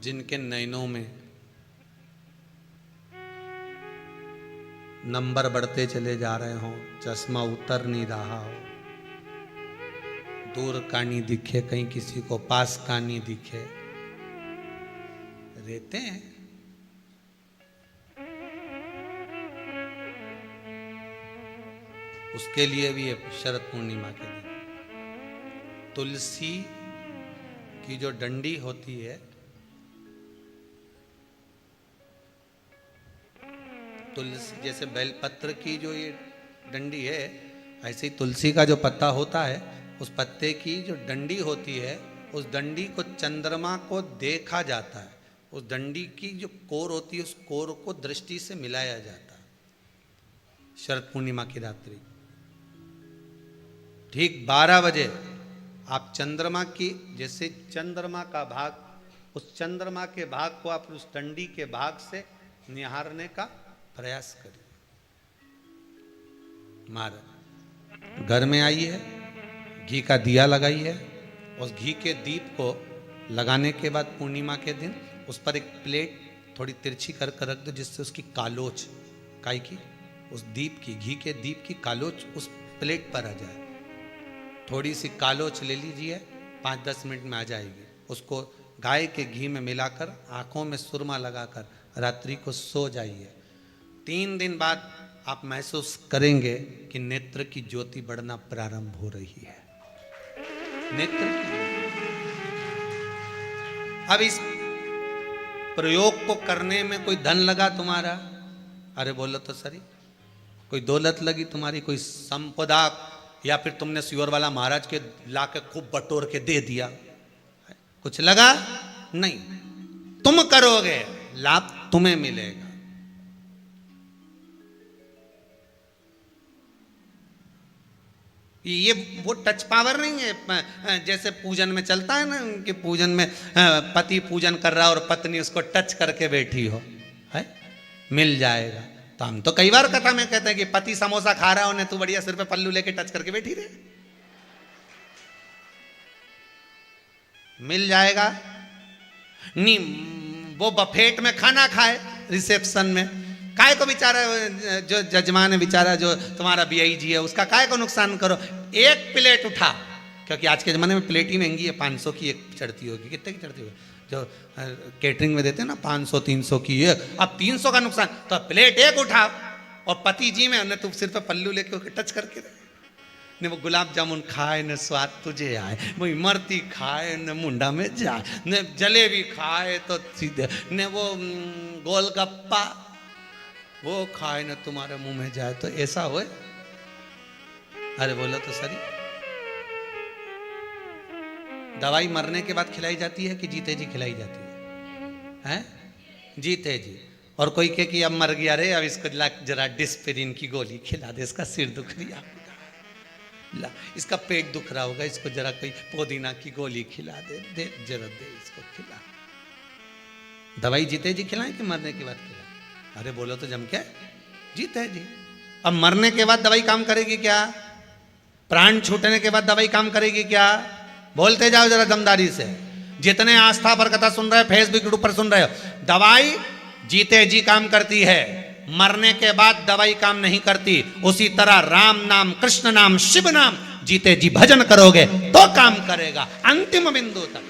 जिनके नयनों में नंबर बढ़ते चले जा रहे हों, चश्मा उतर नहीं रहा हो, दूर का नहीं दिखे, कहीं किसी को पास का नहीं दिखे, रहते हैं। उसके लिए भी है शरद पूर्णिमा के दिन तुलसी की जो डंडी होती है, तुलसी जैसे बेलपत्र की जो ये डंडी है, ऐसे ही तुलसी का जो पत्ता होता है, उस पत्ते की जो डंडी होती है, उस डंडी को चंद्रमा को देखा जाता है। उस डंडी की जो कोर होती है, उस कोर को दृष्टि से मिलाया जाता है। शरद पूर्णिमा की रात्रि ठीक 12 बजे आप चंद्रमा की, जैसे चंद्रमा का भाग, उस चंद्रमा के भाग को आप उस डंडी के भाग से निहारने का प्रयास करिए। महाराज घर में आई है, घी का दिया लगाई है, उस घी के दीप को लगाने के बाद पूर्णिमा के दिन उस पर एक प्लेट थोड़ी तिरछी कर रख दो, जिससे उसकी कालोच, काय की, उस दीप की, घी के दीप की कालोच उस प्लेट पर आ जाए। थोड़ी सी कालोच ले लीजिए, 5-10 मिनट में आ जाएगी। उसको गाय के घी में मिलाकर आंखों में सुरमा लगाकर रात्रि को सो जाइए। 3 दिन बाद आप महसूस करेंगे कि नेत्र की ज्योति बढ़ना प्रारंभ हो रही है। नेत्र की। अब इस प्रयोग को करने में कोई धन लगा तुम्हारा? अरे बोलो तो सही। कोई दौलत लगी तुम्हारी, कोई संपदा, या फिर तुमने सुअर वाला महाराज के लाके खूब बटोर के दे दिया, कुछ लगा? नहीं। तुम करोगे, लाभ तुम्हें मिलेगा। ये वो टच पावर नहीं है जैसे पूजन में चलता है ना, कि पूजन में पति पूजन कर रहा है और पत्नी उसको टच करके बैठी हो, है मिल जाएगा। तो हम तो कई बार कथा में कहते हैं कि पति समोसा खा रहा है, तू बढ़िया सिर पे पल्लू लेके टच करके बैठी रहे, मिल जाएगा। नहीं, वो बफेट में खाना खाए रिसेप्शन में, काय को बेचारा जो जजमान है, बेचारा जो तुम्हारा बीआई जी है, उसका काय को नुकसान करो। एक प्लेट उठा, क्योंकि आज के ज़माने में प्लेट ही महंगी है, 500 की एक चढ़ती होगी, कितने की चढ़ती होगी जो केटरिंग में देते हैं ना, 500-300 की एक। अब 300 का नुकसान, तो प्लेट एक उठा और पति जी में उन्हें तुम सिर पे पल्लू लेके टच करके ने वो गुलाब जामुन खाए न स्वाद तुझे आए, वो इमरती खाए न मुंडा में जाए, न जलेबी खाए तो सीधे, न वो गोलगप्पा वो खाए न तुम्हारे मुंह में जाए, तो ऐसा होए? अरे बोलो तो सही। दवाई मरने के बाद खिलाई जाती है कि जीते जी खिलाई जाती है? हैं? जीते जी। और कोई कहे कि अब मर गया रे, अब इसको जरा डिस्पेरिन की गोली खिला दे, इसका सिर दुख रहा होगा, इसका पेट दुख रहा होगा, इसको जरा कोई पुदीना की गोली खिला दे, दे जरा दे इसको खिला। दवाई जीते जी खिलाएं कि मरने के बाद खिलाएं? अरे बोलो तो जम के, जीते जी। अब मरने के बाद दवाई काम करेगी क्या? प्राण छूटने के बाद दवाई काम करेगी क्या? बोलते जाओ जरा दमदारी से। जितने आस्था पर कथा सुन रहे हो, फेसबुक पर सुन रहे हो, दवाई जीते जी काम करती है, मरने के बाद दवाई काम नहीं करती। उसी तरह राम नाम, कृष्ण नाम, शिव नाम जीते जी भजन करोगे तो काम करेगा अंतिम बिंदु तक।